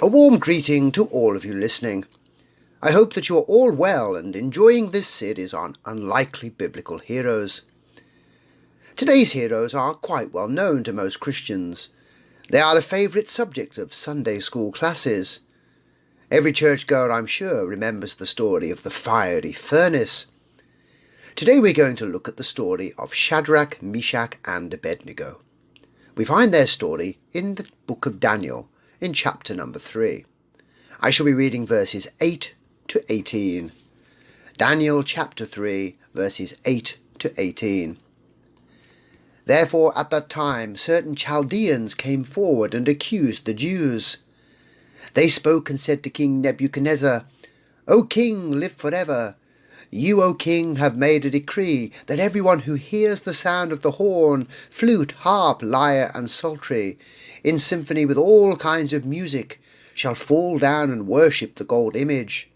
A warm greeting to all of you listening. I hope that you're all well and enjoying this series on unlikely biblical heroes. Today's heroes are quite well known to most Christians. They are the favourite subjects of Sunday school classes. Every churchgoer, I'm sure, remembers the story of the fiery furnace. Today we're going to look at the story of Shadrach, Meshach and Abednego. We find their story in the book of Daniel, in chapter number 3. I shall be reading verses 8 to 18. Daniel chapter 3, verses 8 to 18. Therefore at that time certain Chaldeans came forward and accused the Jews. They spoke and said to King Nebuchadnezzar, O king, live forever. You, O king, have made a decree that everyone who hears the sound of the horn, flute, harp, lyre, and psaltery, in symphony with all kinds of music, shall fall down and worship the gold image.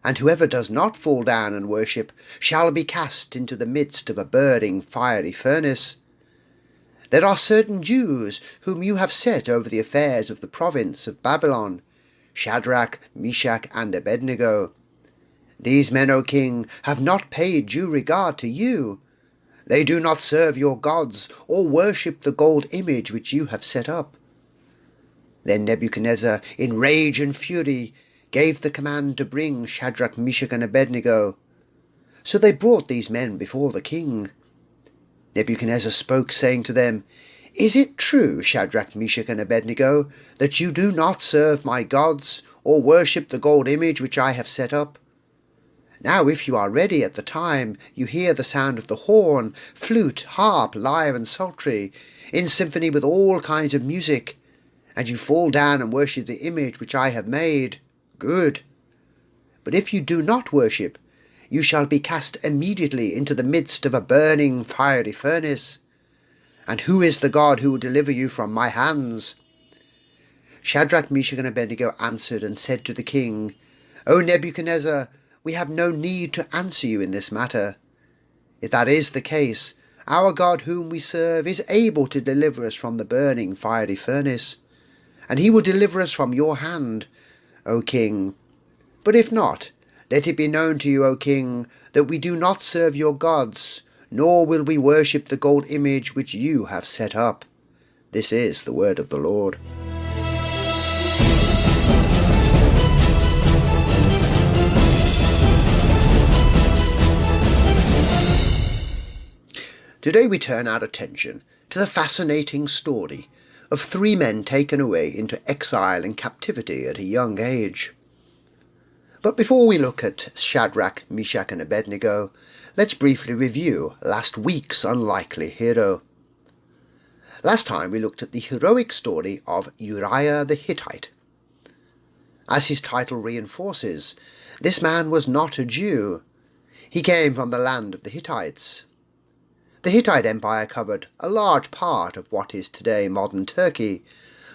And whoever does not fall down and worship shall be cast into the midst of a burning fiery furnace. There are certain Jews whom you have set over the affairs of the province of Babylon, Shadrach, Meshach, and Abednego. These men, O king, have not paid due regard to you. They do not serve your gods or worship the gold image which you have set up. Then Nebuchadnezzar, in rage and fury, gave the command to bring Shadrach, Meshach, and Abednego. So they brought these men before the king. Nebuchadnezzar spoke, saying to them, Is it true, Shadrach, Meshach, and Abednego, that you do not serve my gods or worship the gold image which I have set up? Now if you are ready at the time you hear the sound of the horn, flute, harp, lyre, and psaltery, in symphony with all kinds of music, and you fall down and worship the image which I have made, good. But if you do not worship, you shall be cast immediately into the midst of a burning fiery furnace. And who is the God who will deliver you from my hands? Shadrach, Meshach, and Abednego answered and said to the king, O Nebuchadnezzar, we have no need to answer you in this matter. If that is the case, our God whom we serve is able to deliver us from the burning fiery furnace, and he will deliver us from your hand, O king. But if not, let it be known to you, O king, that we do not serve your gods, nor will we worship the gold image which you have set up. This is the word of the Lord. Today we turn our attention to the fascinating story of 3 men taken away into exile and captivity at a young age. But before we look at Shadrach, Meshach, and Abednego, let's briefly review last week's unlikely hero. Last time we looked at the heroic story of Uriah the Hittite. As his title reinforces, this man was not a Jew. He came from the land of the Hittites. The Hittite Empire covered a large part of what is today modern Turkey,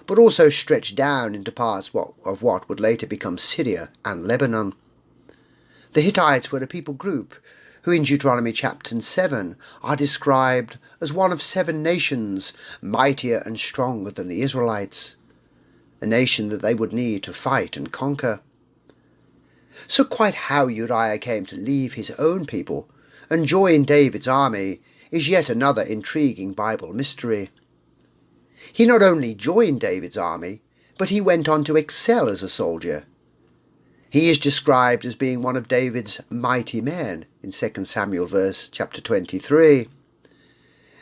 but also stretched down into parts of what would later become Syria and Lebanon. The Hittites were a people group who in Deuteronomy chapter 7 are described as one of 7 nations mightier and stronger than the Israelites, a nation that they would need to fight and conquer. So quite how Uriah came to leave his own people and join David's army is yet another intriguing Bible mystery. He not only joined David's army, but he went on to excel as a soldier. He is described as being one of David's mighty men in 2 Samuel chapter 23.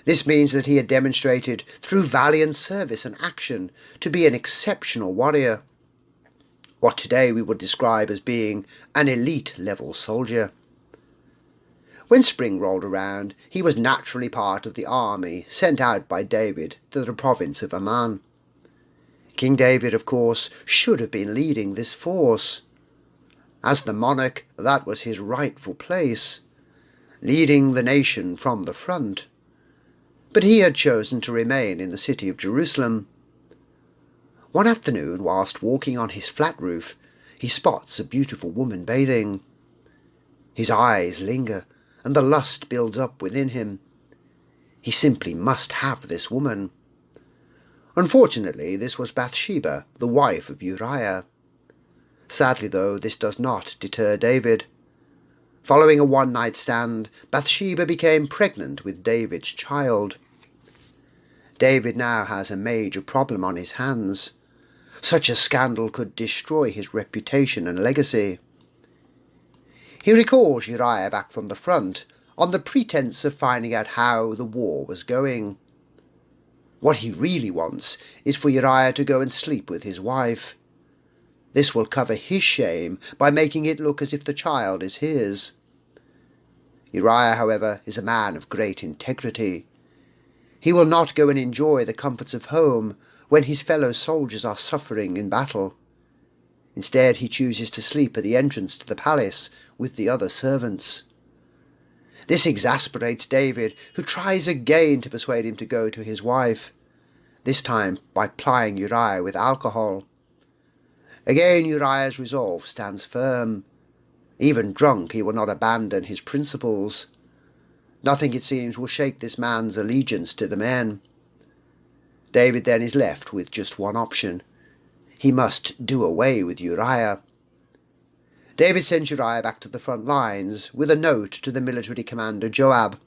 This means that he had demonstrated through valiant service and action to be an exceptional warrior, what today we would describe as being an elite level soldier. When spring rolled around, he was naturally part of the army sent out by David to the province of Ammon. King David, of course, should have been leading this force. As the monarch, that was his rightful place, leading the nation from the front. But he had chosen to remain in the city of Jerusalem. One afternoon, whilst walking on his flat roof, he spots a beautiful woman bathing. His eyes linger, and the lust builds up within him. He simply must have this woman. Unfortunately, this was Bathsheba, the wife of Uriah. Sadly, though, this does not deter David. Following a one-night stand, Bathsheba became pregnant with David's child. David now has a major problem on his hands. Such a scandal could destroy his reputation and legacy. He recalls Uriah back from the front on the pretense of finding out how the war was going. What he really wants is for Uriah to go and sleep with his wife. This will cover his shame by making it look as if the child is his. Uriah, however, is a man of great integrity. He will not go and enjoy the comforts of home when his fellow soldiers are suffering in battle. Instead, he chooses to sleep at the entrance to the palace with the other servants. This exasperates David, who tries again to persuade him to go to his wife, this time by plying Uriah with alcohol. Again, Uriah's resolve stands firm. Even drunk, he will not abandon his principles. Nothing, it seems, will shake this man's allegiance to the men. David then is left with just one option. He must do away with Uriah. David sends Uriah back to the front lines with a note to the military commander Joab.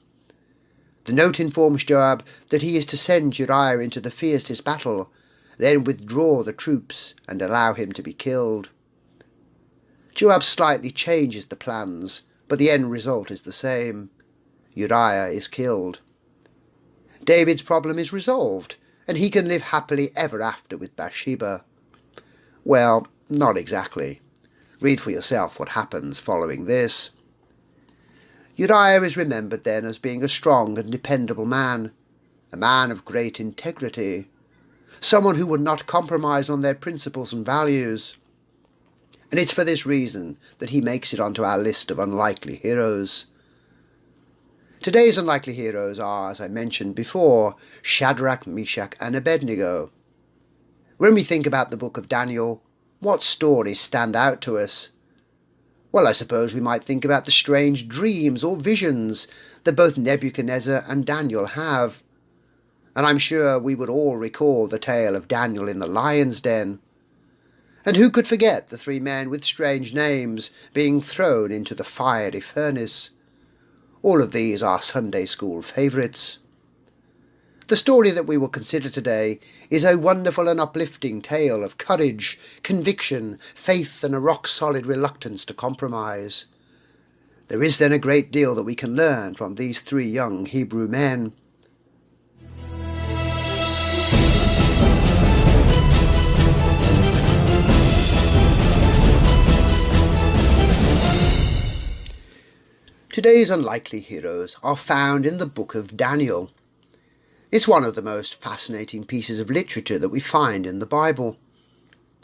The note informs Joab that he is to send Uriah into the fiercest battle, then withdraw the troops and allow him to be killed. Joab slightly changes the plans, but the end result is the same. Uriah is killed. David's problem is resolved, and he can live happily ever after with Bathsheba. Well, not exactly. Read for yourself what happens following this. Uriah is remembered then as being a strong and dependable man, a man of great integrity, someone who would not compromise on their principles and values. And it's for this reason that he makes it onto our list of unlikely heroes. Today's unlikely heroes are, as I mentioned before, Shadrach, Meshach and Adednego. When we think about the book of Daniel, what stories stand out to us? Well, I suppose we might think about the strange dreams or visions that both Nebuchadnezzar and Daniel have. And I'm sure we would all recall the tale of Daniel in the lion's den. And who could forget the three men with strange names being thrown into the fiery furnace? All of these are Sunday school favourites. The story that we will consider today is a wonderful and uplifting tale of courage, conviction, faith and a rock-solid reluctance to compromise. There is then a great deal that we can learn from these three young Hebrew men. Today's unlikely heroes are found in the book of Daniel. It's one of the most fascinating pieces of literature that we find in the Bible.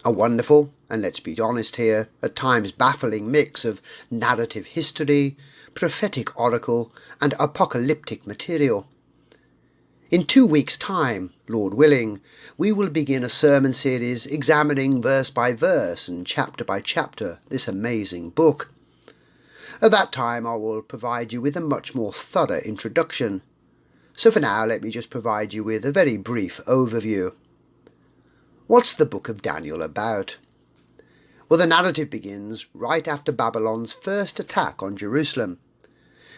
A wonderful, and let's be honest here, at times baffling mix of narrative history, prophetic oracle, and apocalyptic material. In 2 weeks' time, Lord willing, we will begin a sermon series examining verse by verse and chapter by chapter this amazing book. At that time I will provide you with a much more thorough introduction. So for now, let me just provide you with a very brief overview. What's the book of Daniel about? Well, the narrative begins right after Babylon's first attack on Jerusalem.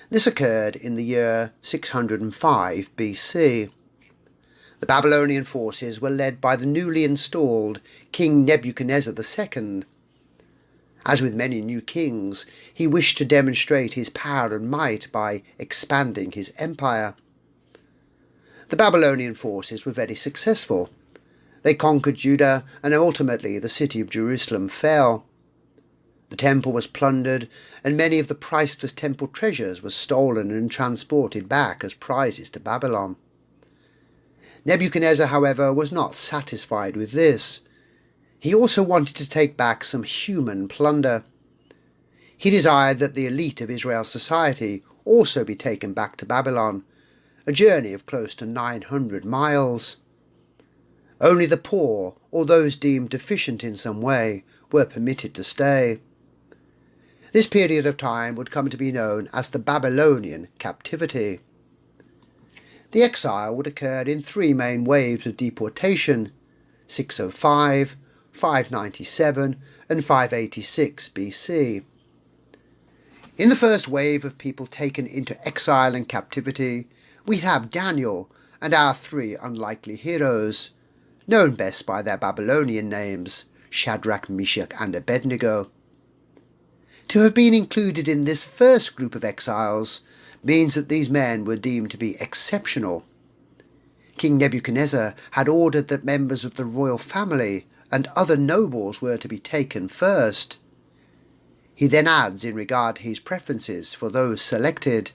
This occurred in the year 605 BC. The Babylonian forces were led by the newly installed King Nebuchadnezzar II. As with many new kings, he wished to demonstrate his power and might by expanding his empire. The Babylonian forces were very successful. They conquered Judah, and ultimately the city of Jerusalem fell. The temple was plundered, and many of the priceless temple treasures were stolen and transported back as prizes to Babylon. Nebuchadnezzar, however, was not satisfied with this. He also wanted to take back some human plunder. He desired that the elite of Israel's society also be taken back to Babylon, a journey of close to 900 miles. Only the poor, or those deemed deficient in some way, were permitted to stay. This period of time would come to be known as the Babylonian captivity. The exile would occur in three main waves of deportation: 605, 597 and 586 BC. In the first wave of people taken into exile and captivity, we have Daniel and our three unlikely heroes, known best by their Babylonian names, Shadrach, Meshach and Abednego. To have been included in this first group of exiles means that these men were deemed to be exceptional. King Nebuchadnezzar had ordered that members of the royal family and other nobles were to be taken first. He then adds in regard to his preferences for those selected: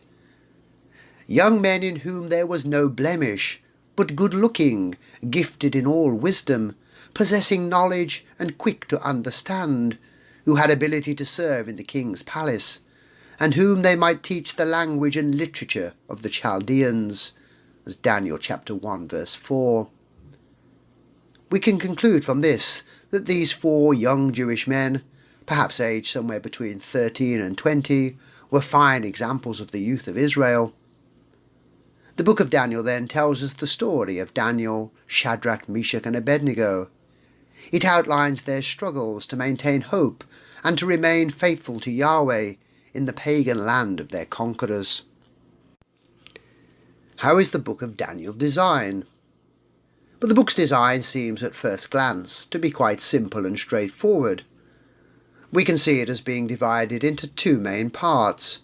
young men in whom there was no blemish, but good-looking, gifted in all wisdom, possessing knowledge and quick to understand, who had ability to serve in the king's palace, and whom they might teach the language and literature of the Chaldeans, as Daniel chapter 1 verse 4. We can conclude from this that these four young Jewish men, perhaps aged somewhere between 13 and 20, were fine examples of the youth of Israel. The book of Daniel then tells us the story of Daniel, Shadrach, Meshach and Abednego. It outlines their struggles to maintain hope and to remain faithful to Yahweh in the pagan land of their conquerors. How is the book of Daniel designed? But the book's design seems at first glance to be quite simple and straightforward. We can see it as being divided into two main parts.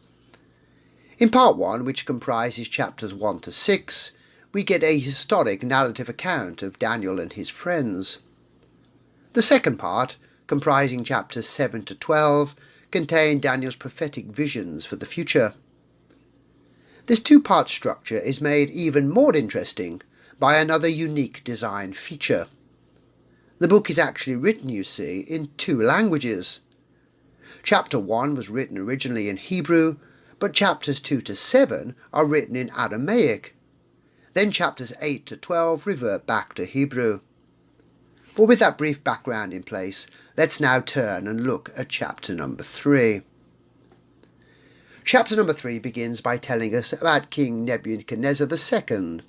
In part 1, which comprises chapters 1 to 6, we get a historic narrative account of Daniel and his friends. The second part, comprising chapters 7 to 12, contain Daniel's prophetic visions for the future. This two-part structure is made even more interesting by another unique design feature. The book is actually written, you see, in two languages. Chapter 1 was written originally in Hebrew, but chapters 2 to 7 are written in Aramaic. Then chapters 8 to 12 revert back to Hebrew. But with that brief background in place, let's now turn and look at chapter number 3. Chapter number 3 begins by telling us about King Nebuchadnezzar II.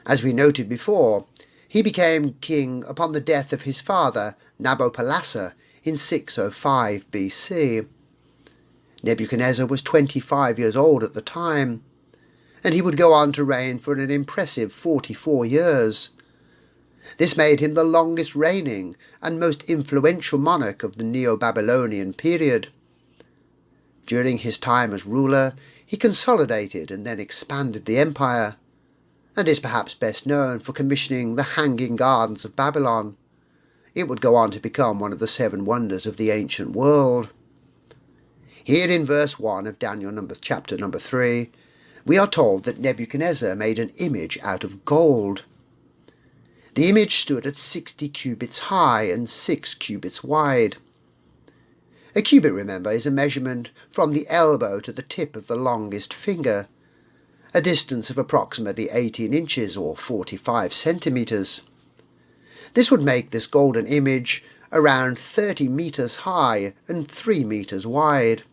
As we noted before, he became king upon the death of his father Nabopolassar in 605 BC. Nebuchadnezzar was 25 years old at the time, and he would go on to reign for an impressive 44 years. This made him the longest reigning and most influential monarch of the Neo-Babylonian period. During his time as ruler, he consolidated and then expanded the empire, and is perhaps best known for commissioning the Hanging Gardens of Babylon. It would go on to become one of the 7 wonders of the ancient world. Here in verse 1 of Daniel chapter number 3, we are told that Nebuchadnezzar made an image out of gold. The image stood at 60 cubits high and 6 cubits wide. A cubit, remember, is a measurement from the elbow to the tip of the longest finger, a distance of approximately 18 inches or 45 centimetres. This would make this golden image around 30 metres high and 3 metres wide.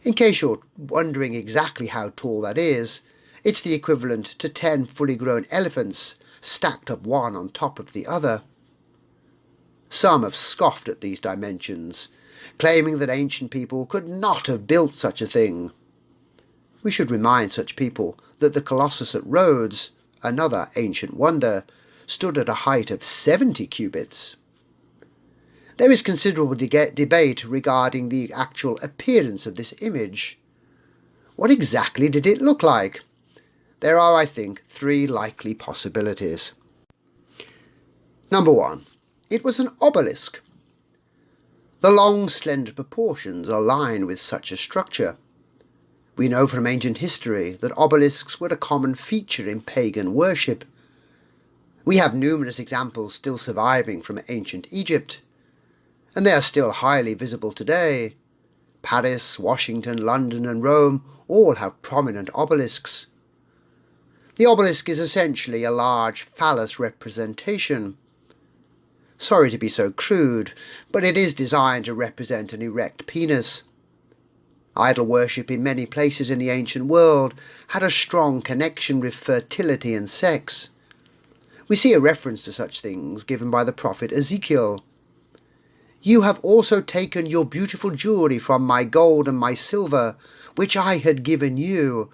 In case you're wondering exactly how tall that is, it's the equivalent to 10 fully grown elephants stacked up one on top of the other. Some have scoffed at these dimensions, claiming that ancient people could not have built such a thing. We should remind such people that the Colossus at Rhodes, another ancient wonder, stood at a height of 70 cubits. There is considerable debate regarding the actual appearance of this image. What exactly did it look like? There are, I think, 3 likely possibilities. Number 1. It was an obelisk. The long, slender proportions align with such a structure. We know from ancient history that obelisks were a common feature in pagan worship. We have numerous examples still surviving from ancient Egypt, and they are still highly visible today. Paris, Washington, London and Rome all have prominent obelisks. The obelisk is essentially a large phallus representation. Sorry to be so crude, but it is designed to represent an erect penis. Idol worship in many places in the ancient world had a strong connection with fertility and sex. We see a reference to such things given by the prophet Ezekiel. "You have also taken your beautiful jewelry from my gold and my silver, which I had given you,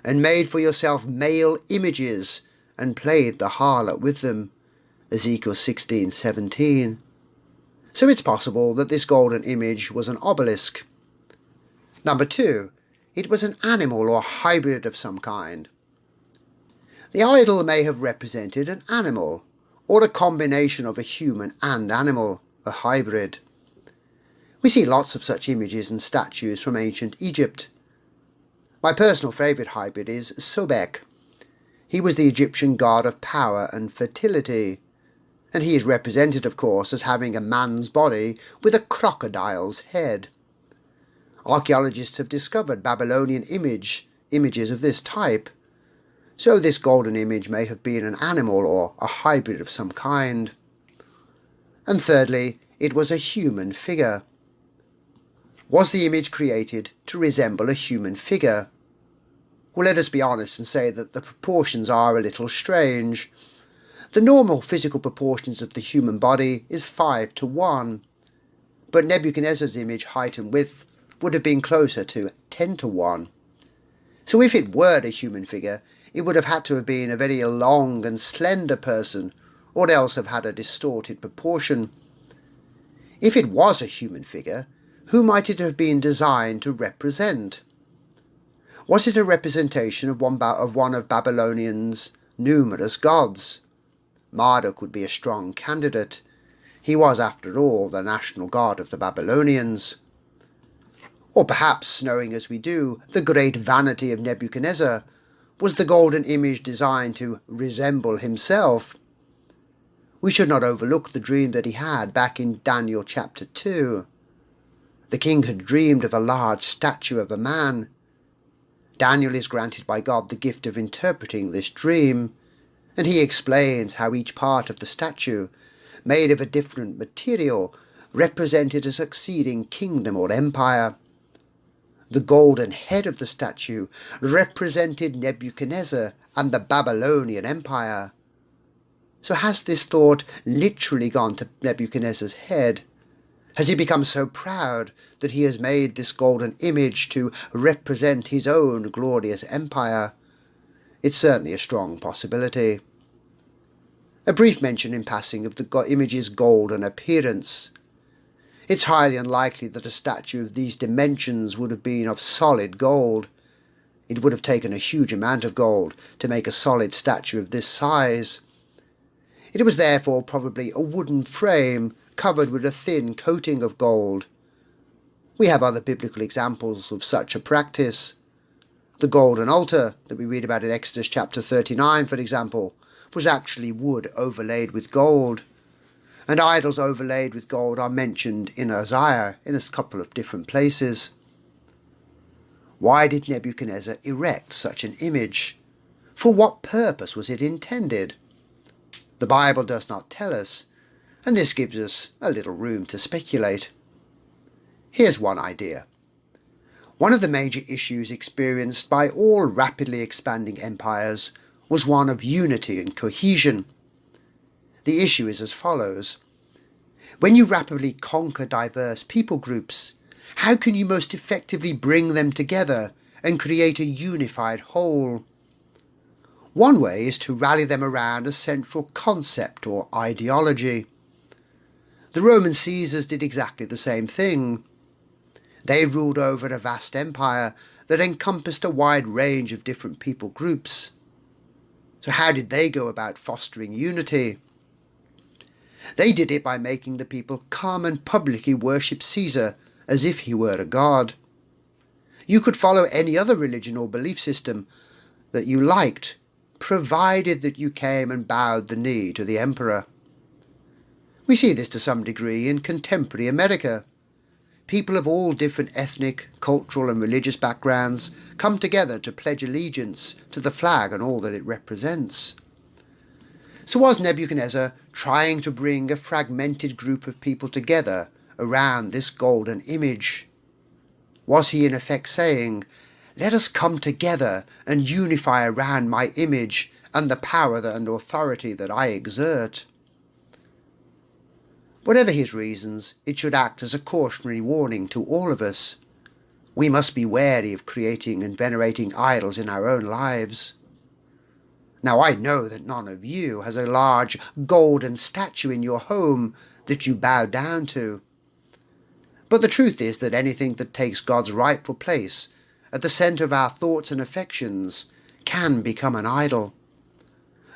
and made for yourself male images, and played the harlot with them." Ezekiel 16:17. So it's possible that this golden image was an obelisk. Number 2. It was an animal or hybrid of some kind. The idol may have represented an animal, or a combination of a human and animal, a hybrid. We see lots of such images and statues from ancient Egypt. My personal favourite hybrid is Sobek. He was the Egyptian god of power and fertility, and he is represented, of course, as having a man's body with a crocodile's head. Archaeologists have discovered Babylonian images of this type, so this golden image may have been an animal or a hybrid of some kind. And thirdly, it was a human figure. Was the image created to resemble a human figure? Well, let us be honest and say that the proportions are a little strange. The normal physical proportions of the human body is 5:1, but Nebuchadnezzar's image height and width would have been closer to 10:1. So if it were a human figure, it would have had to have been a very long and slender person, or else have had a distorted proportion. If it was a human figure, who might it have been designed to represent? Was it a representation of one of Babylonian's numerous gods? Marduk would be a strong candidate. He was, after all, the national god of the Babylonians. Or perhaps, knowing as we do the great vanity of Nebuchadnezzar, was the golden image designed to resemble himself? We should not overlook the dream that he had back in Daniel chapter 2. The king had dreamed of a large statue of a man. Daniel is granted by God the gift of interpreting this dream, and he explains how each part of the statue, made of a different material, represented a succeeding kingdom or empire. The golden head of the statue represented Nebuchadnezzar and the Babylonian Empire. So has this thought literally gone to Nebuchadnezzar's head? Has he become so proud that he has made this golden image to represent his own glorious empire? It's certainly a strong possibility. A brief mention in passing of the image's golden appearance. It's highly unlikely that a statue of these dimensions would have been of solid gold. It would have taken a huge amount of gold to make a solid statue of this size. It was therefore probably a wooden frame covered with a thin coating of gold. We have other biblical examples of such a practice. The golden altar that we read about in Exodus chapter 39, for example, was actually wood overlaid with gold. And idols overlaid with gold are mentioned in Isaiah in a couple of different places. Why did Nebuchadnezzar erect such an image? For what purpose was it intended? The Bible does not tell us, and this gives us a little room to speculate. Here's one idea. One of the major issues experienced by all rapidly expanding empires was one of unity and cohesion. The issue is as follows. When you rapidly conquer diverse people groups, how can you most effectively bring them together and create a unified whole? One way is to rally them around a central concept or ideology. The Roman Caesars did exactly the same thing. They ruled over a vast empire that encompassed a wide range of different people groups. So how did they go about fostering unity? They did it by making the people come and publicly worship Caesar as if he were a god. You could follow any other religion or belief system that you liked, provided that you came and bowed the knee to the emperor. We see this to some degree in contemporary America. People of all different ethnic, cultural and religious backgrounds come together to pledge allegiance to the flag and all that it represents. So was Nebuchadnezzar trying to bring a fragmented group of people together around this golden image? Was he in effect saying, "Let us come together and unify around my image and the power and authority that I exert"? Whatever his reasons, it should act as a cautionary warning to all of us. We must be wary of creating and venerating idols in our own lives. Now I know that none of you has a large golden statue in your home that you bow down to. But the truth is that anything that takes God's rightful place at the centre of our thoughts and affections can become an idol.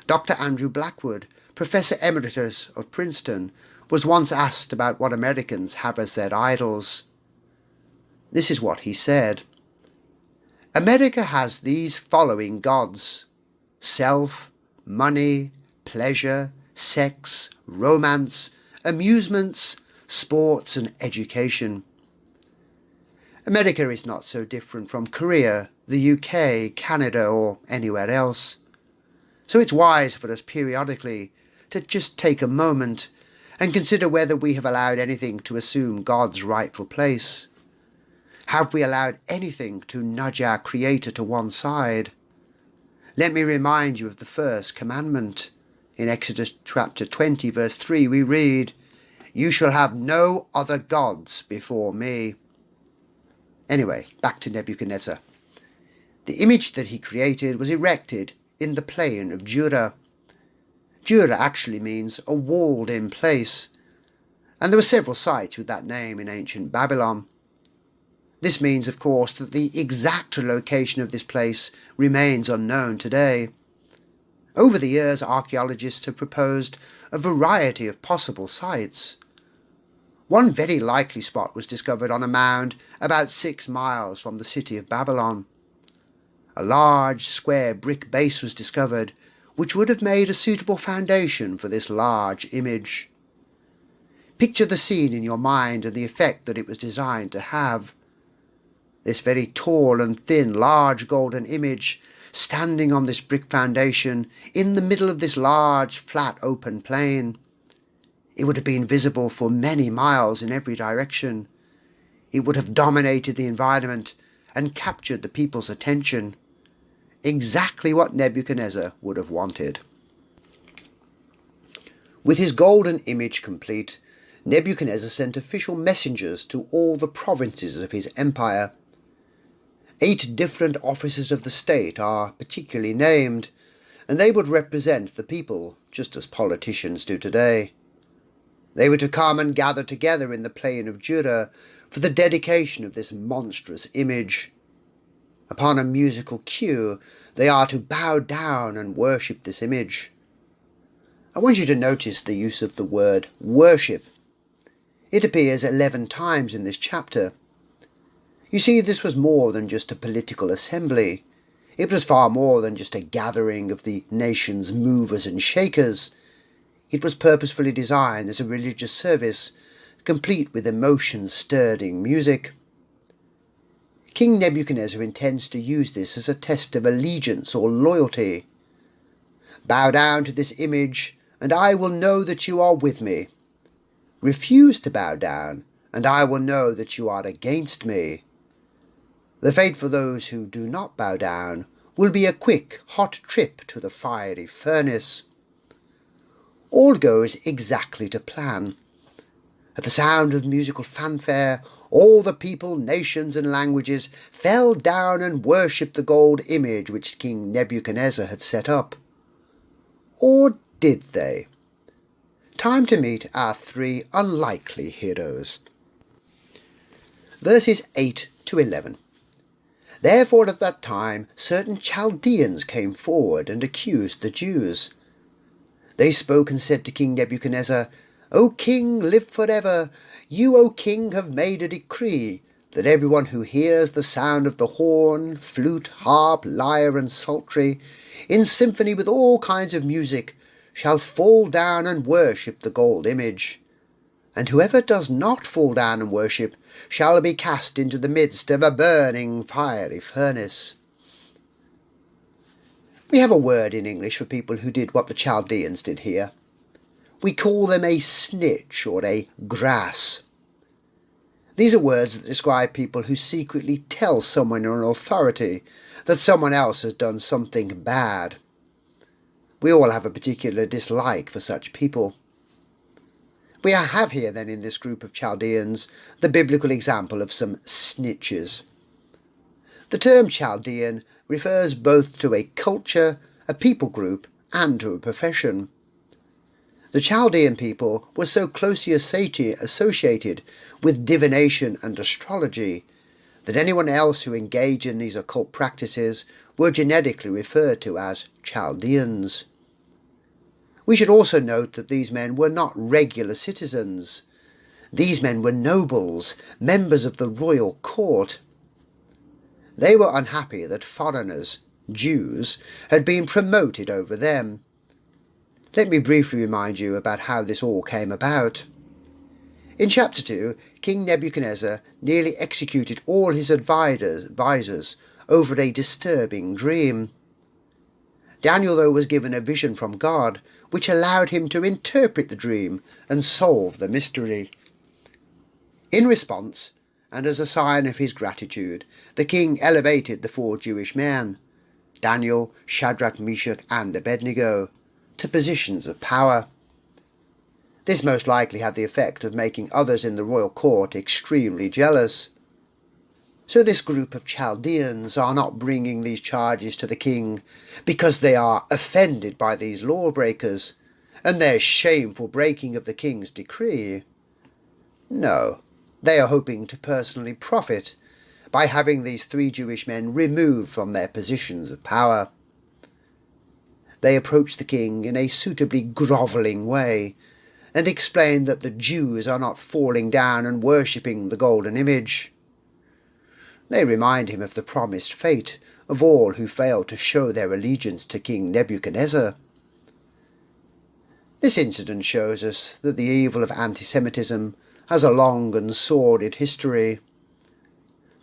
Dr. Andrew Blackwood, Professor Emeritus of Princeton, was once asked about what Americans have as their idols. This is what he said: "America has these following gods: self, money, pleasure, sex, romance, amusements, sports, and education." America is not so different from Korea, the UK, Canada, or anywhere else. So it's wise for us periodically to just take a moment and consider whether we have allowed anything to assume God's rightful place. Have we allowed anything to nudge our Creator to one side? Let me remind you of the first commandment. In Exodus chapter 20, verse 3, we read, "You shall have no other gods before me." Anyway, back to Nebuchadnezzar. The image that he created was erected in the plain of Judah. Judah actually means a walled-in place, and there were several sites with that name in ancient Babylon. This means, of course, that the exact location of this place remains unknown today. Over the years, archaeologists have proposed a variety of possible sites. One very likely spot was discovered on a mound about 6 miles from the city of Babylon. A large square brick base was discovered, which would have made a suitable foundation for this large image. Picture the scene in your mind and the effect that it was designed to have. This very tall and thin, large golden image standing on this brick foundation in the middle of this large, flat, open plain. It would have been visible for many miles in every direction. It would have dominated the environment and captured the people's attention. Exactly what Nebuchadnezzar would have wanted. With his golden image complete, Nebuchadnezzar sent official messengers to all the provinces of his empire. 8 different officers of the state are particularly named, and they would represent the people, just as politicians do today. They were to come and gather together in the plain of Judah for the dedication of this monstrous image. Upon a musical cue, they are to bow down and worship this image. I want you to notice the use of the word worship. It appears 11 times in this chapter. You see, this was more than just a political assembly. It was far more than just a gathering of the nation's movers and shakers. It was purposefully designed as a religious service, complete with emotion-stirring music. King Nebuchadnezzar intends to use this as a test of allegiance or loyalty. "Bow down to this image, and I will know that you are with me. Refuse to bow down, and I will know that you are against me. The fate for those who do not bow down will be a quick, hot trip to the fiery furnace." All goes exactly to plan. At the sound of musical fanfare, all the people, nations, and languages fell down and worshipped the gold image which King Nebuchadnezzar had set up. Or did they? Time to meet our 3 unlikely heroes. Verses 8 to 11. "Therefore at that time certain Chaldeans came forward and accused the Jews. They spoke and said to King Nebuchadnezzar, 'O king, live forever. You, O king, have made a decree that everyone who hears the sound of the horn, flute, harp, lyre, and psaltery, in symphony with all kinds of music, shall fall down and worship the gold image. And whoever does not fall down and worship shall be cast into the midst of a burning fiery furnace.'" We have a word in English for people who did what the Chaldeans did here. We call them a snitch or a grass. These are words that describe people who secretly tell someone in authority that someone else has done something bad. We all have a particular dislike for such people. We have here then in this group of Chaldeans the biblical example of some snitches. The term Chaldean refers both to a culture, a people group, and to a profession. The Chaldean people were so closely associated with divination and astrology that anyone else who engaged in these occult practices were genetically referred to as Chaldeans. We should also note that these men were not regular citizens. These men were nobles, members of the royal court. They were unhappy that foreigners, Jews, had been promoted over them. Let me briefly remind you about how this all came about. In chapter 2, King Nebuchadnezzar nearly executed all his advisors over a disturbing dream. Daniel, though, was given a vision from God, which allowed him to interpret the dream and solve the mystery. In response, and as a sign of his gratitude, the king elevated the 4 Jewish men, Daniel, Shadrach, Meshach and Abednego, to positions of power. This most likely had the effect of making others in the royal court extremely jealous. So this group of Chaldeans are not bringing these charges to the king because they are offended by these lawbreakers and their shameful breaking of the king's decree. No, they are hoping to personally profit by having these 3 Jewish men removed from their positions of power. They approach the king in a suitably grovelling way and explain that the Jews are not falling down and worshipping the golden image. They remind him of the promised fate of all who fail to show their allegiance to King Nebuchadnezzar. This incident shows us that the evil of anti-Semitism has a long and sordid history.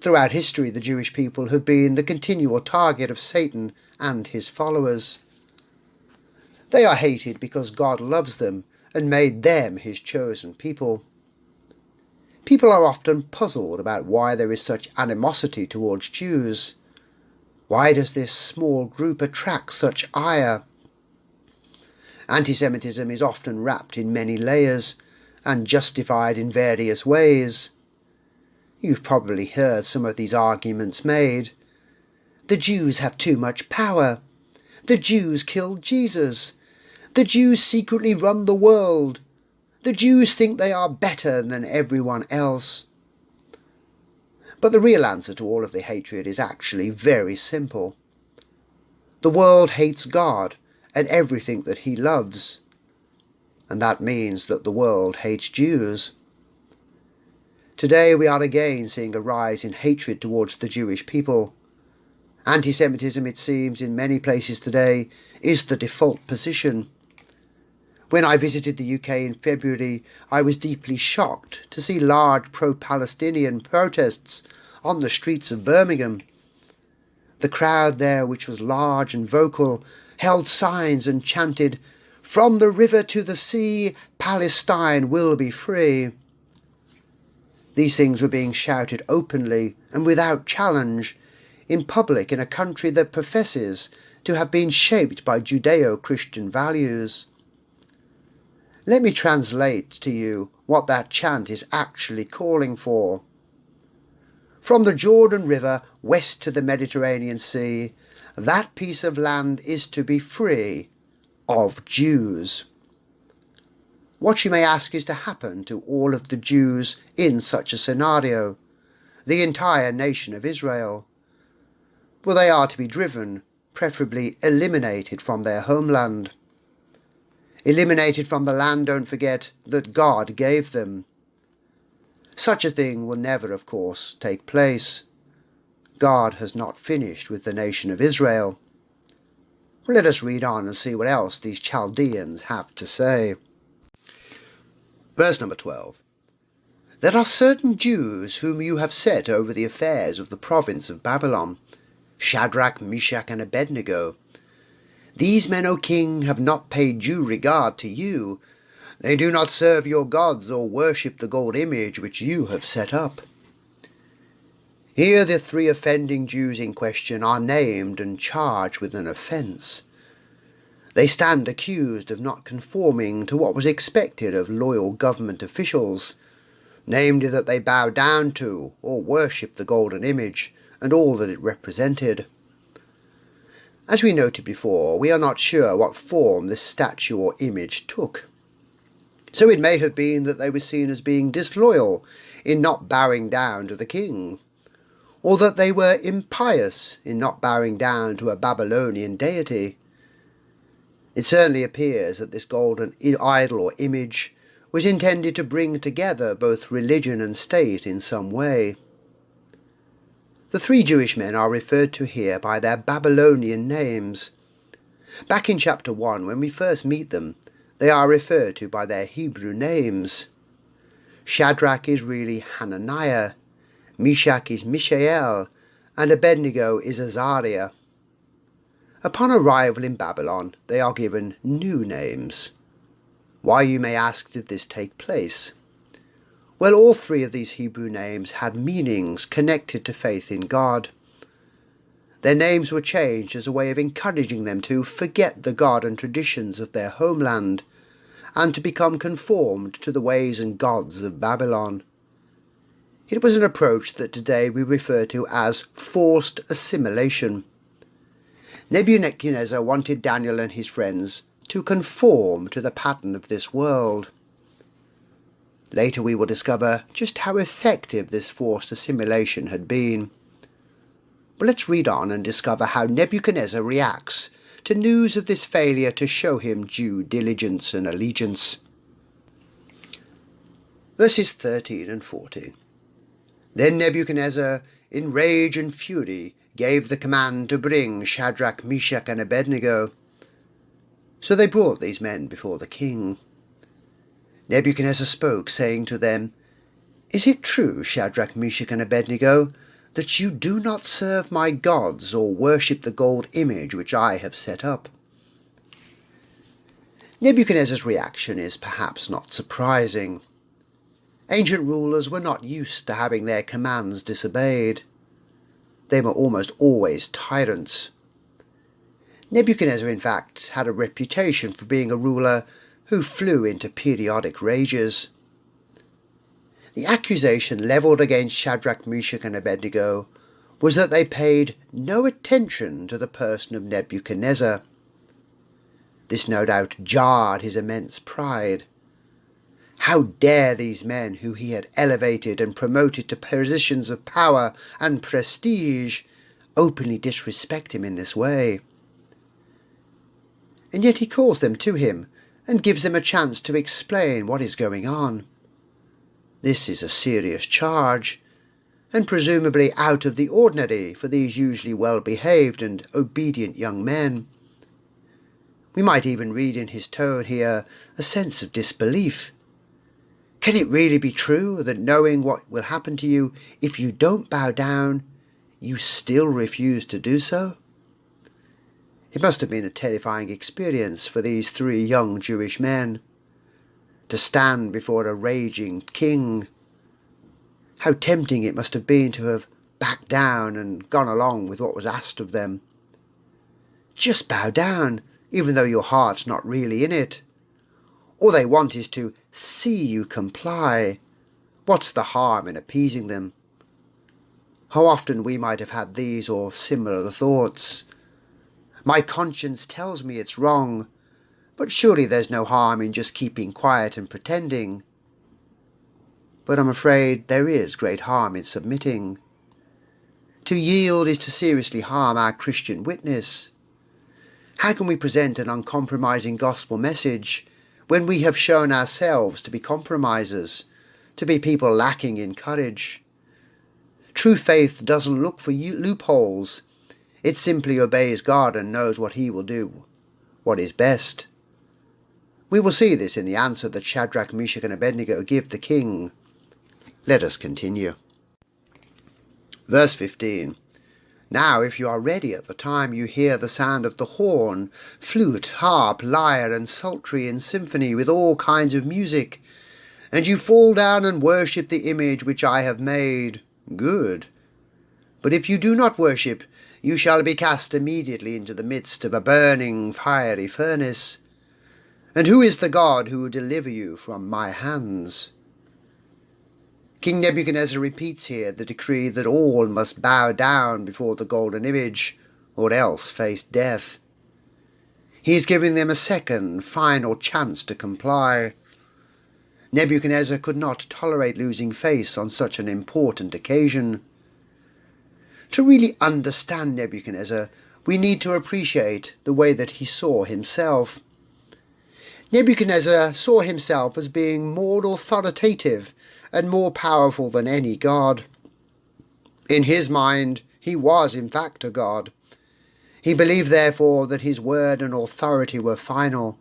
Throughout history, the Jewish people have been the continual target of Satan and his followers. They are hated because God loves them and made them his chosen people. People are often puzzled about why there is such animosity towards Jews. Why does this small group attract such ire? Anti-Semitism is often wrapped in many layers and justified in various ways. You've probably heard some of these arguments made. The Jews have too much power. The Jews killed Jesus. The Jews secretly run the world. The Jews think they are better than everyone else. But the real answer to all of the hatred is actually very simple. The world hates God and everything that he loves. And that means that the world hates Jews. Today we are again seeing a rise in hatred towards the Jewish people. Anti-Semitism, it seems, in many places today is the default position. When I visited the UK in February, I was deeply shocked to see large pro-Palestinian protests on the streets of Birmingham. The crowd there, which was large and vocal, held signs and chanted, "From the river to the sea, Palestine will be free." These things were being shouted openly and without challenge, in public in a country that professes to have been shaped by Judeo-Christian values. Let me translate to you what that chant is actually calling for. From the Jordan River west to the Mediterranean Sea, that piece of land is to be free of Jews. What you may ask is to happen to all of the Jews in such a scenario, the entire nation of Israel? Well, they are to be driven, preferably eliminated from their homeland. Eliminated from the land, don't forget, that God gave them. Such a thing will never, of course, take place. God has not finished with the nation of Israel. Let us read on and see what else these Chaldeans have to say. Verse number 12. There are certain Jews whom you have set over the affairs of the province of Babylon, Shadrach, Meshach and Adednego. These men, O king, have not paid due regard to you, They do not serve your gods or worship the gold image which you have set up. Here the three offending Jews in question are named and charged with an offence. They stand accused of not conforming to what was expected of loyal government officials, namely that they bow down to or worship the golden image and all that it represented. As we noted before, we are not sure what form this statue or image took. So it may have been that they were seen as being disloyal in not bowing down to the king, or that they were impious in not bowing down to a Babylonian deity. It certainly appears that this golden idol or image was intended to bring together both religion and state in some way. The three Jewish men are referred to here by their Babylonian names. Back in chapter 1, when we first meet them, they are referred to by their Hebrew names. Shadrach is really Hananiah, Meshach is Mishael, and Abednego is Azariah. Upon arrival in Babylon, they are given new names. Why, you may ask, did this take place? Well, all three of these Hebrew names had meanings connected to faith in God. Their names were changed as a way of encouraging them to forget the God and traditions of their homeland, and to become conformed to the ways and gods of Babylon. It was an approach that today we refer to as forced assimilation. Nebuchadnezzar wanted Daniel and his friends to conform to the pattern of this world. Later we will discover just how effective this forced assimilation had been. But let's read on and discover how Nebuchadnezzar reacts to news of this failure to show him due diligence and allegiance. Verses 13 and 14. Then Nebuchadnezzar, in rage and fury, gave the command to bring Shadrach, Meshach and Abednego. So they brought these men before the king. Nebuchadnezzar spoke, saying to them, Is it true, Shadrach, Meshach and Abednego, that you do not serve my gods or worship the gold image which I have set up? Nebuchadnezzar's reaction is perhaps not surprising. Ancient rulers were not used to having their commands disobeyed. They were almost always tyrants. Nebuchadnezzar, in fact, had a reputation for being a ruler who flew into periodic rages. The accusation levelled against Shadrach, Meshach and Abednego was that they paid no attention to the person of Nebuchadnezzar. This no doubt jarred his immense pride. How dare these men, who he had elevated and promoted to positions of power and prestige, openly disrespect him in this way? And yet he calls them to him and gives them a chance to explain what is going on. This is a serious charge, and presumably out of the ordinary for these usually well-behaved and obedient young men. We might even read in his tone here a sense of disbelief. Can it really be true that, knowing what will happen to you if you don't bow down, you still refuse to do so? It must have been a terrifying experience for these three young Jewish men, to stand before a raging king. How tempting it must have been to have backed down and gone along with what was asked of them. Just bow down, even though your heart's not really in it. All they want is to see you comply. What's the harm in appeasing them? How often we might have had these or similar thoughts. My conscience tells me it's wrong, but surely there's no harm in just keeping quiet and pretending. But I'm afraid there is great harm in submitting. To yield is to seriously harm our Christian witness. How can we present an uncompromising gospel message when we have shown ourselves to be compromisers, to be people lacking in courage? True faith doesn't look for loopholes. It simply obeys God and knows what he will do, what is best. We will see this in the answer that Shadrach, Meshach and Abednego give the king. Let us continue. Verse 15. Now, if you are ready at the time you hear the sound of the horn, flute, harp, lyre, and psaltery in symphony with all kinds of music, and you fall down and worship the image which I have made, good. But if you do not worship, you shall be cast immediately into the midst of a burning fiery furnace. And who is the God who will deliver you from my hands? King Nebuchadnezzar repeats here the decree that all must bow down before the golden image, or else face death. He is giving them a second, final chance to comply. Nebuchadnezzar could not tolerate losing face on such an important occasion. To really understand Nebuchadnezzar, we need to appreciate the way that he saw himself. Nebuchadnezzar saw himself as being more authoritative and more powerful than any god. In his mind, he was in fact a god. He believed, therefore, that his word and authority were final.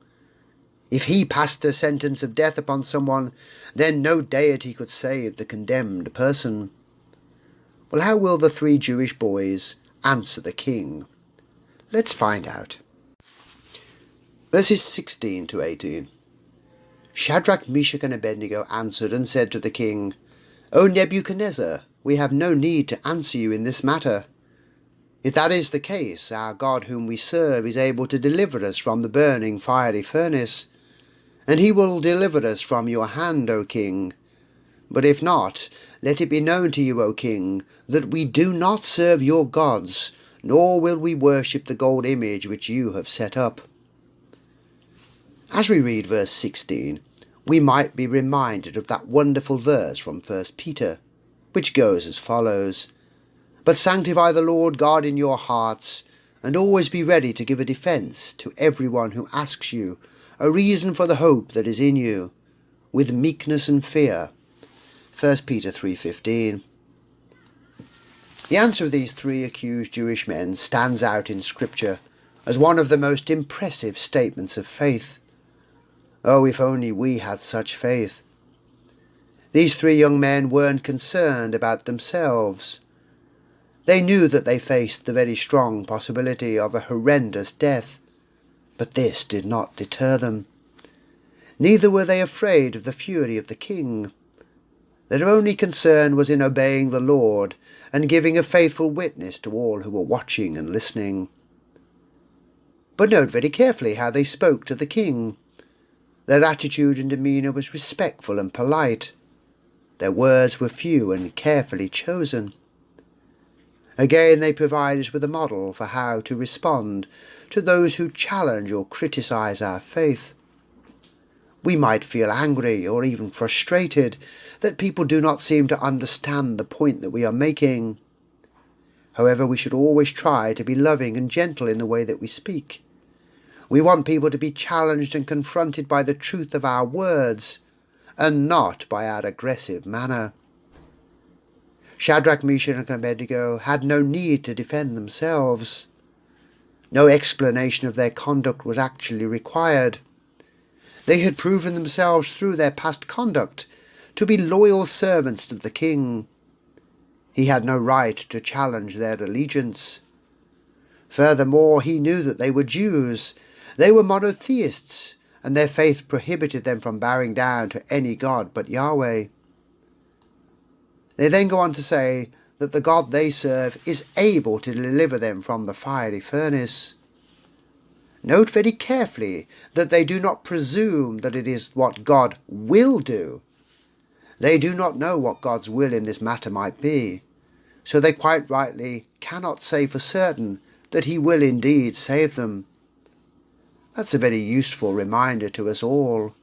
If he passed a sentence of death upon someone, then no deity could save the condemned person. Well, how will the 3 Jewish boys answer the king? Let's find out. Verses 16 to 18. Shadrach, Meshach and Adednego answered and said to the king, O Nebuchadnezzar, we have no need to answer you in this matter. If that is the case, our God whom we serve is able to deliver us from the burning fiery furnace, and he will deliver us from your hand, O king. But if not, let it be known to you, O king, that we do not serve your gods, nor will we worship the gold image which you have set up. As we read verse 16, we might be reminded of that wonderful verse from 1 Peter, which goes as follows, But sanctify the Lord God in your hearts, and always be ready to give a defence to everyone who asks you a reason for the hope that is in you, with meekness and fear. 1 Peter 3:15. The answer of these 3 accused Jewish men stands out in Scripture as one of the most impressive statements of faith. Oh, if only we had such faith. These 3 young men weren't concerned about themselves. They knew that they faced the very strong possibility of a horrendous death, but this did not deter them. Neither were they afraid of the fury of the king. Their only concern was in obeying the Lord and giving a faithful witness to all who were watching and listening. But note very carefully how they spoke to the king. Their attitude and demeanour was respectful and polite. Their words were few and carefully chosen. Again, they provide us with a model for how to respond to those who challenge or criticise our faith. We might feel angry or even frustrated that people do not seem to understand the point that we are making. However, we should always try to be loving and gentle in the way that we speak. We want people to be challenged and confronted by the truth of our words, and not by our aggressive manner. Shadrach, Meshach and Abednego had no need to defend themselves. No explanation of their conduct was actually required. They had proven themselves through their past conduct to be loyal servants of the king. He had no right to challenge their allegiance. Furthermore, he knew that they were Jews. They were monotheists, and their faith prohibited them from bowing down to any god but Yahweh. They then go on to say that the God they serve is able to deliver them from the fiery furnace. Note very carefully that they do not presume that it is what God will do. They do not know what God's will in this matter might be, so they quite rightly cannot say for certain that he will indeed save them. That's a very useful reminder to us all.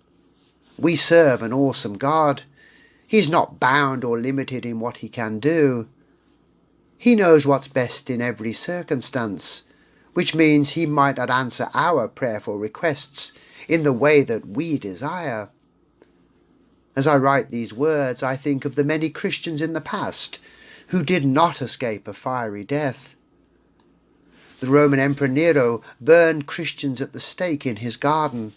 We serve an awesome God. He's not bound or limited in what he can do. He knows what's best in every circumstance, which means he might not answer our prayerful requests in the way that we desire. As I write these words, I think of the many Christians in the past who did not escape a fiery death. The Roman Emperor Nero burned Christians at the stake in his garden.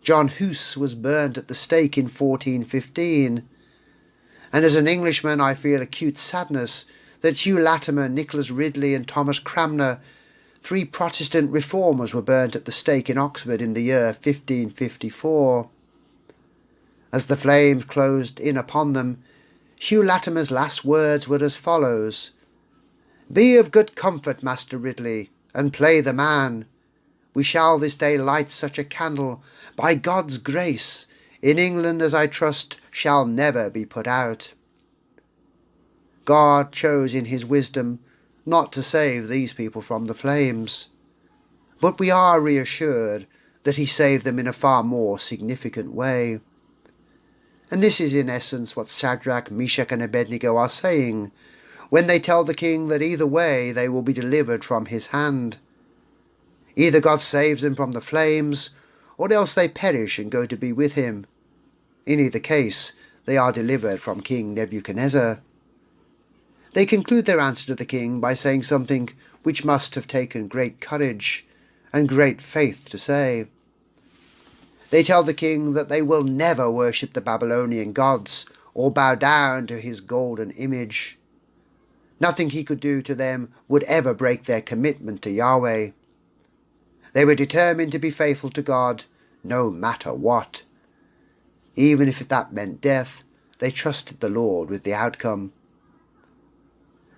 John Hus was burned at the stake in 1415. And as an Englishman, I feel acute sadness that Hugh Latimer, Nicholas Ridley and Thomas Cranmer, 3 Protestant reformers, were burnt at the stake in Oxford in the year 1554. As the flames closed in upon them, Hugh Latimer's last words were as follows: "Be of good comfort, Master Ridley, and play the man. We shall this day light such a candle, by God's grace, in England as I trust shall never be put out." God chose in his wisdom not to save these people from the flames, but we are reassured that he saved them in a far more significant way. And this is in essence what Shadrach, Meshach and Abednego are saying when they tell the king that either way they will be delivered from his hand. Either God saves them from the flames, or else they perish and go to be with him. In either case, they are delivered from King Nebuchadnezzar. They conclude their answer to the king by saying something which must have taken great courage and great faith to say. They tell the king that they will never worship the Babylonian gods or bow down to his golden image. Nothing he could do to them would ever break their commitment to Yahweh. They were determined to be faithful to God no matter what. Even if that meant death, they trusted the Lord with the outcome.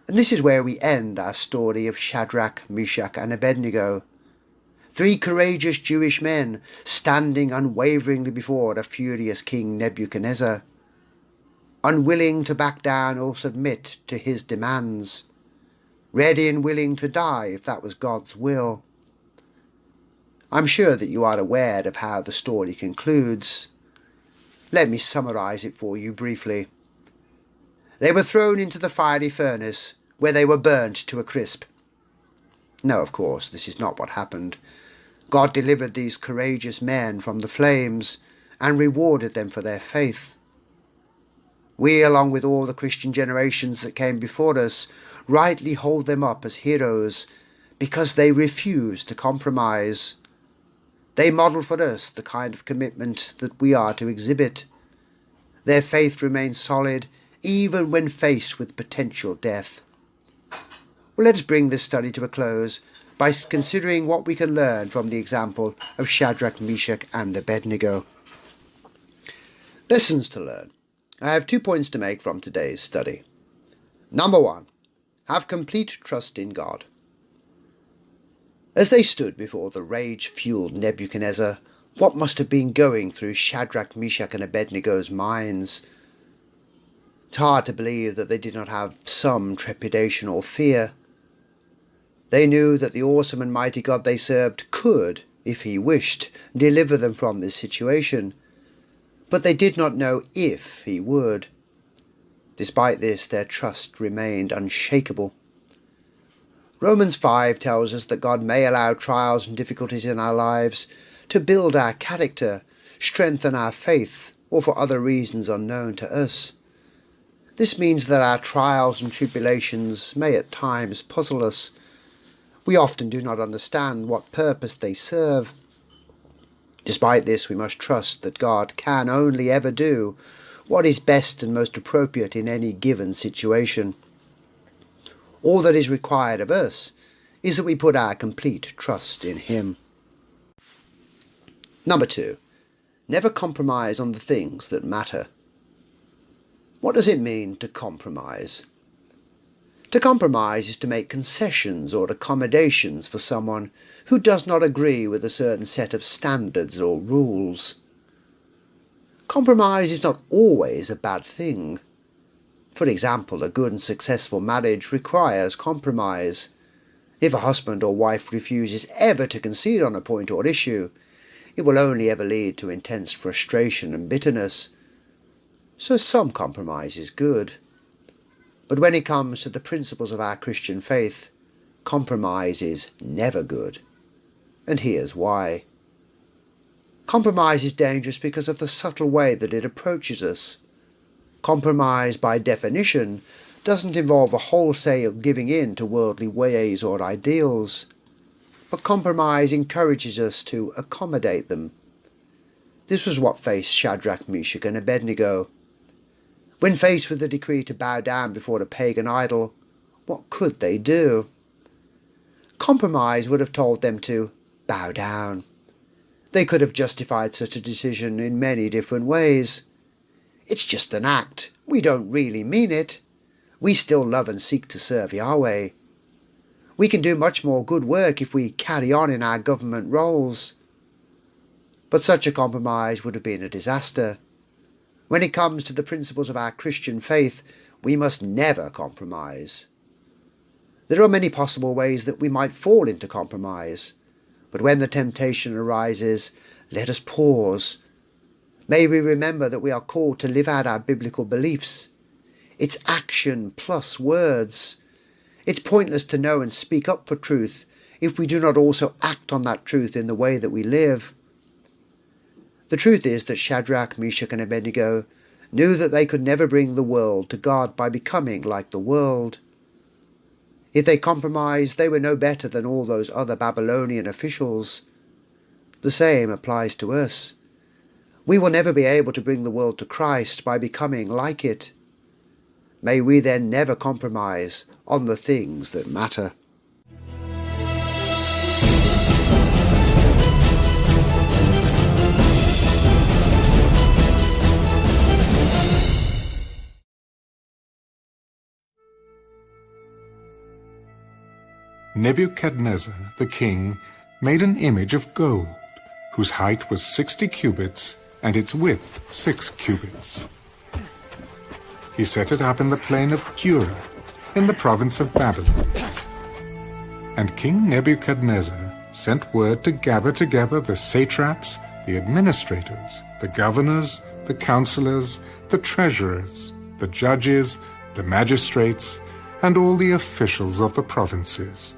And this is where we end our story of Shadrach, Meshach and Abednego. 3 courageous Jewish men standing unwaveringly before a furious King Nebuchadnezzar, unwilling to back down or submit to his demands, ready and willing to die if that was God's will. I'm sure that you are aware of how the story concludes. Let me summarize it for you briefly. They were thrown into the fiery furnace, where they were burnt to a crisp. No, of course, this is not what happened. God delivered these courageous men from the flames and rewarded them for their faith. We, along with all the Christian generations that came before us, rightly hold them up as heroes because they refused to compromise. They model for us the kind of commitment that we are to exhibit. Their faith remains solid even when faced with potential death. Well, let us bring this study to a close by considering what we can learn from the example of Shadrach, Meshach and Abednego. Lessons to learn. I have 2 points to make from today's study. Number 1. Have complete trust in God. As they stood before the rage-fueled Nebuchadnezzar, what must have been going through Shadrach, Meshach and Abednego's minds? It's hard to believe that they did not have some trepidation or fear. They knew that the awesome and mighty God they served could, if he wished, deliver them from this situation, but they did not know if he would. Despite this, their trust remained unshakable. Romans 5 tells us that God may allow trials and difficulties in our lives to build our character, strengthen our faith, or for other reasons unknown to us. This means that our trials and tribulations may at times puzzle us. We often do not understand what purpose they serve. Despite this, we must trust that God can only ever do what is best and most appropriate in any given situation. All that is required of us is that we put our complete trust in him. Number 2. Never compromise on the things that matter. What does it mean to compromise? To compromise is to make concessions or accommodations for someone who does not agree with a certain set of standards or rules. Compromise is not always a bad thing. For example, a good and successful marriage requires compromise. If a husband or wife refuses ever to concede on a point or issue, it will only ever lead to intense frustration and bitterness. So some compromise is good. But when it comes to the principles of our Christian faith, compromise is never good. And here's why. Compromise is dangerous because of the subtle way that it approaches us. Compromise, by definition, doesn't involve a wholesale giving in to worldly ways or ideals, but compromise encourages us to accommodate them. This was what faced Shadrach, Meshach and Abednego. When faced with the decree to bow down before a pagan idol, What could they do? Compromise would have told them to bow down. They could have justified such a decision in many different ways. It's just an act. We don't really mean it. We still love and seek to serve Yahweh. We can do much more good work if we carry on in our government roles. But such a compromise would have been a disaster. When it comes to the principles of our Christian faith, we must never compromise. There are many possible ways that we might fall into compromise, but when the temptation arises, let us pause. May we remember that we are called to live out our biblical beliefs. It's action plus words. It's pointless to know and speak up for truth if we do not also act on that truth in the way that we live. The truth is that Shadrach, Meshach and Abednego knew that they could never bring the world to God by becoming like the world. If they compromised, they were no better than all those other Babylonian officials. The same applies to us. We will never be able to bring the world to Christ by becoming like it. May we then never compromise on the things that matter. Nebuchadnezzar the king made an image of gold, whose height was 60 cubits and its width 6 cubits. He set it up in the plain of Dura, in the province of Babylon. And King Nebuchadnezzar sent word to gather together the satraps, the administrators, the governors, the counselors, the treasurers, the judges, the magistrates, and all the officials of the provinces,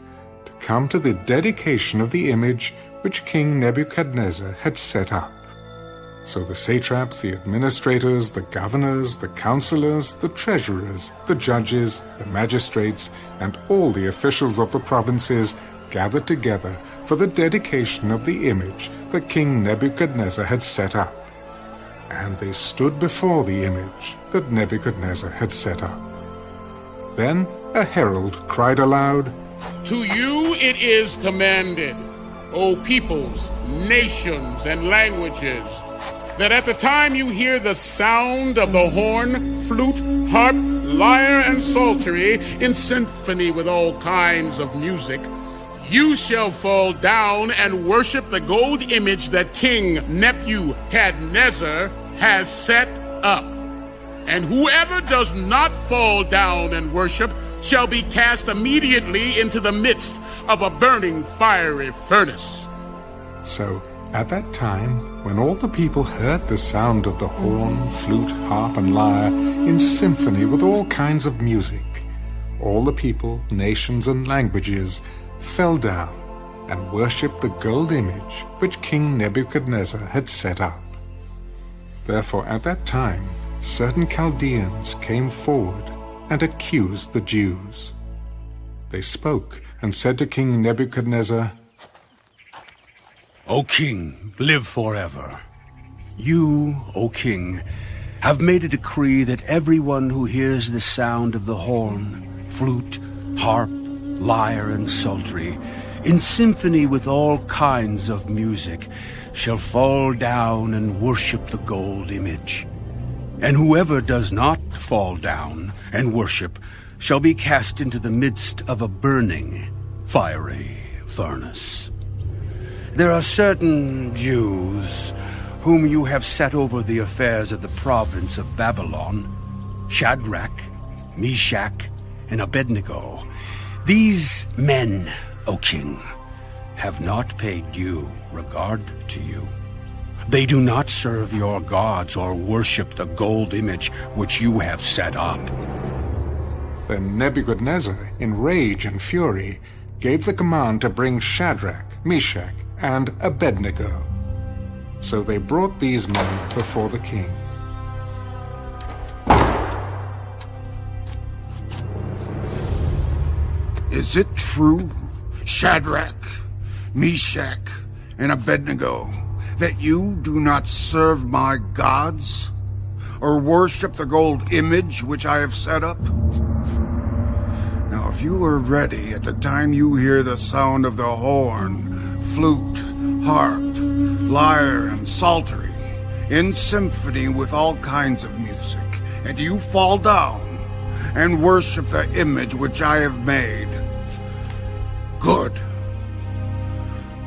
to come to the dedication of the image which King Nebuchadnezzar had set up. So the satraps, the administrators, the governors, the counselors, the treasurers, the judges, the magistrates, and all the officials of the provinces gathered together for the dedication of the image that King Nebuchadnezzar had set up. And they stood before the image that Nebuchadnezzar had set up. Then a herald cried aloud, "To you it is commanded, O peoples, nations, and languages, that at the time you hear the sound of the horn, flute, harp, lyre, and psaltery in symphony with all kinds of music, you shall fall down and worship the gold image that King Nebuchadnezzar has set up. And whoever does not fall down and worship shall be cast immediately into the midst of a burning fiery furnace." So at that time, when all the people heard the sound of the horn, flute, harp, and lyre in symphony with all kinds of music, all the people, nations, and languages fell down and worshipped the gold image which King Nebuchadnezzar had set up. Therefore at that time certain Chaldeans came forward and accused the Jews. They spoke and said to King Nebuchadnezzar, "O king, live forever. You, O king, have made a decree that everyone who hears the sound of the horn, flute, harp, lyre, and psaltery, in symphony with all kinds of music, shall fall down and worship the gold image. And whoever does not fall down and worship shall be cast into the midst of a burning, fiery furnace. There are certain Jews whom you have set over the affairs of the province of Babylon, Shadrach, Meshach, and Abednego. These men, O king, have not paid due regard to you. They do not serve your gods or worship the gold image which you have set up." Then Nebuchadnezzar, in rage and fury, gave the command to bring Shadrach, Meshach, and Abednego. So they brought these men before the king. "Is it true, Shadrach, Meshach, and Abednego, that you do not serve my gods, or worship the gold image which I have set up? Now, if if you are ready at the time you hear the sound of the horn, flute, harp, lyre, and psaltery, in symphony with all kinds of music, and you fall down and worship the image which I have made, good.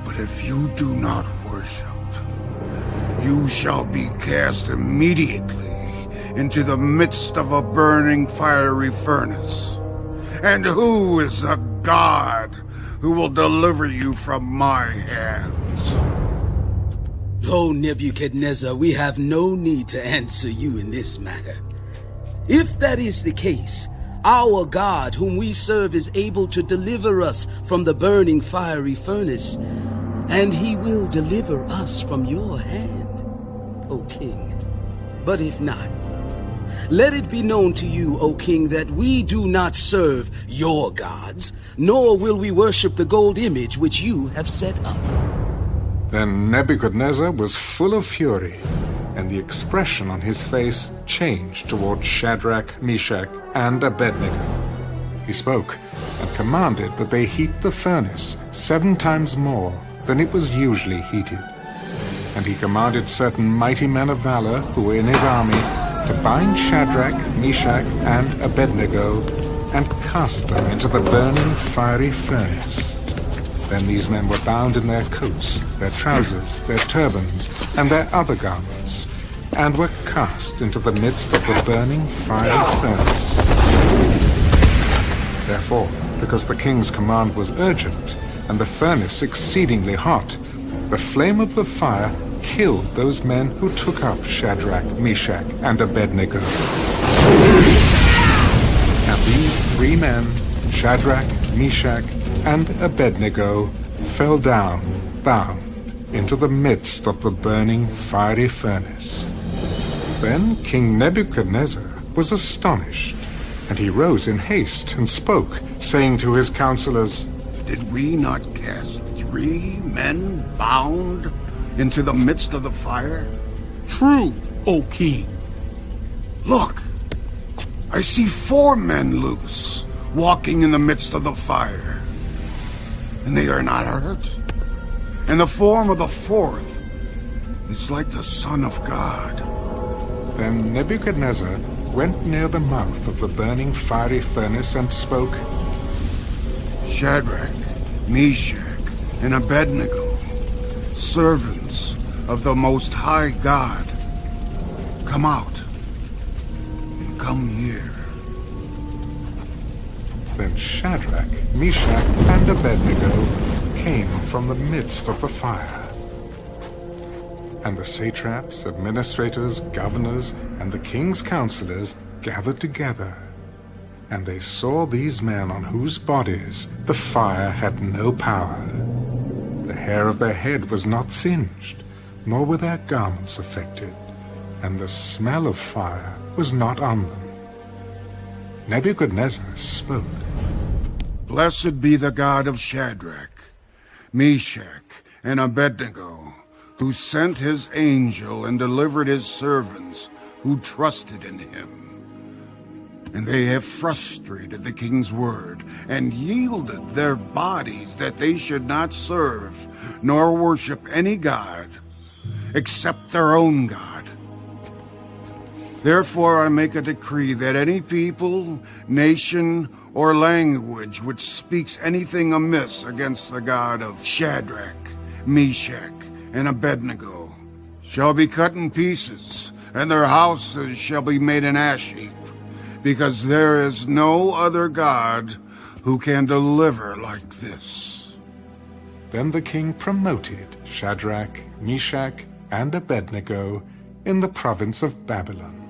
But if you do not worship, you shall be cast immediately into the midst of a burning fiery furnace. And who is the God who will deliver you from my hands? O Nebuchadnezzar, we have no need to answer you in this matter. If that is the case, our God whom we serve is able to deliver us from the burning fiery furnace, and he will deliver us from your hand, O king. But if not, let it be known to you, O king, that we do not serve your gods, nor will we worship the gold image which you have set up. Then Nebuchadnezzar was full of fury, and the expression on his face changed toward Shadrach, Meshach, and Abednego. He spoke and commanded that they heat the furnace 7 times more than it was usually heated. And he commanded certain mighty men of valor who were in his army to bind Shadrach, Meshach, and Abednego and cast them into the burning fiery furnace. Then these men were bound in their coats, their trousers, their turbans, and their other garments, and were cast into the midst of the burning fiery furnace. Therefore, because the king's command was urgent, and the furnace exceedingly hot, the flame of the fire killed those men who took up Shadrach, Meshach, and Abednego. And these 3 men, Shadrach, Meshach, and Abednego, fell down, bound, into the midst of the burning fiery furnace. Then King Nebuchadnezzar was astonished, and he rose in haste and spoke, saying to his counselors, Did we not cast 3 men bound into the midst of the fire? True, O king. Look, I see 4 men loose, walking in the midst of the fire, and they are not hurt. And the form of the 4th is like the Son of God. Then Nebuchadnezzar went near the mouth of the burning fiery furnace and spoke, Shadrach, Meshach, and Abednego, servants of the Most High God, come out and come here. Then Shadrach, Meshach, and Abednego came from the midst of the fire. And the satraps, administrators, governors, and the king's counselors gathered together. And they saw these men on whose bodies the fire had no power. The hair of their head was not singed, nor were their garments affected, and the smell of fire was not on them. Nebuchadnezzar spoke. Blessed be the God of Shadrach, Meshach, and Abednego, who sent his angel and delivered his servants who trusted in him. And they have frustrated the king's word and yielded their bodies that they should not serve nor worship any god except their own God. Therefore I make a decree that any people, nation, or language which speaks anything amiss against the God of Shadrach, Meshach, and Abednego shall be cut in pieces, and their houses shall be made an ash heap, because there is no other God who can deliver like this. Then the king promoted Shadrach, Meshach, and Abednego in the province of Babylon.